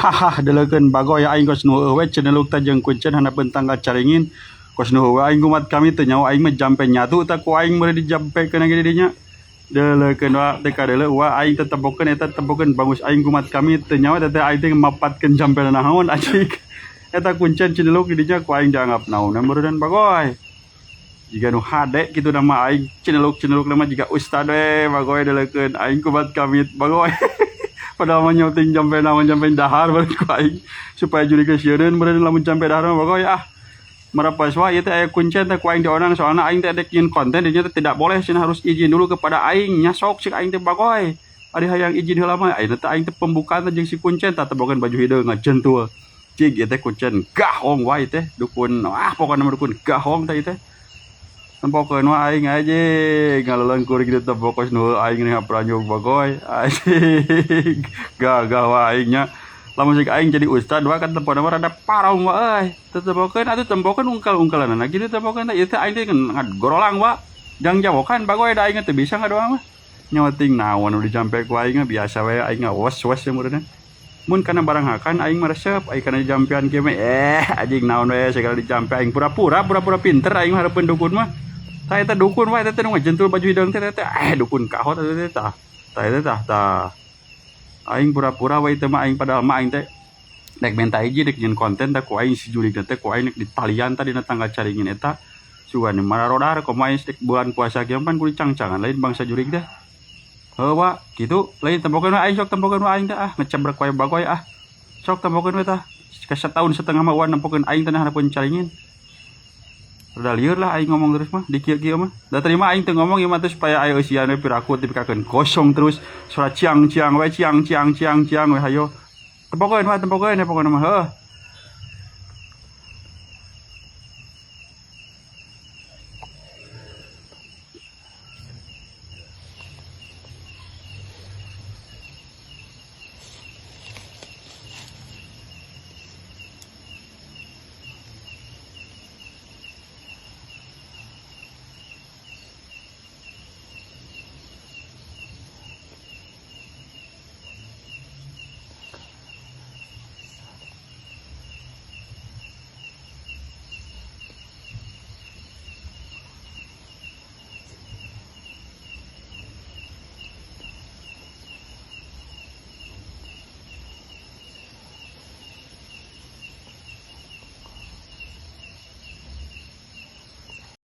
haha delekeun bagoy aing kos nu we ceneluk ta jeung kuncen hanapeun tangga caringin kos nu aing kumat kami teu nyawa aing mah jampe nyatu ta ku aing meureuh dijampekeun ge dinya delekeun wa teh kadele wa aing teh tembokeun eta tembokeun bagus aing kumat kami teu nyawa teh aing teh mapatkeun jampe naon acik eta kuncen ceneluk di dinya ku aing dianggap naon meureun bagoy jika nu hade gitu nama aing ceneluk nama jika ustad we bagoy delekeun aing kumat kami bagoy padahal mah nyauting jampe naon jampe dahar beureun ku aing supaya juri ke sieun beureun lamun jampe dahar mah bagoy merapas wah ieu teh aya kuncen teh ku aing dionang soalna aing teh adek nyin konten dinya teh tidak boleh cenah harus izin dulu kepada aing nya sok cik aing teh bagoy ari hayang izin heula mah ayeuna teh aing teh pembukaan teh jeung si kuncen tah tebogan baju hideung ngajentul cik ieu teh kuncen gahong wae teh dukun pokona mah dukun gahong teh ieu teh tempokeun mah aing aja ngalelengkur kitu teh pokos nu aing nih pranjog bagoy anjing gagah wae aingnya lamun cik aing jadi ustad wa kan tempona mah rada parong wa euy teu tempokeun atuh tempokeun ungkal-ungkalanna kitu tempokeun ieu teh aing teh ngadgorolang wa jang jawokan bagoy da aing teh bisa ngadoa mah nyawa ting naon nu dijampe ku aing biasa wae aing was-was meureun mun kana barang hakan aing mah resep aing kana jampean kieu mah anjing naon we segala dijampe aing pura-pura pinter aing hareupeun dukun mah tah eta dukun wae teh nu ngajentul baju hideung teh dukun kahot teh tah tah aing pura-pura wae teh mah aing padahal mah aing teh dek minta hiji dek nyeun konten teh ku aing si jurig teh ku aing di talian tadi dina tangga caringin eta sugan mararodar komain stik bulan puasa kieu pan kudu cangcangan lain bangsa jurig teh heuh wa kitu lain tempokeun aing sok tempokeun aing teh ngecebrek wae bagoy sok tempokeun we tah ka setahun setengah mah wan nempokeun aing teh harapeun caringin rada lieur lah aing ngomong terus mah di kieu mah da terima aing teu ngomong ieu mah teh supaya aya eusian we piraku dipikakeun kosong terus suara ciang we ciang we hayo tempokeun mah heuh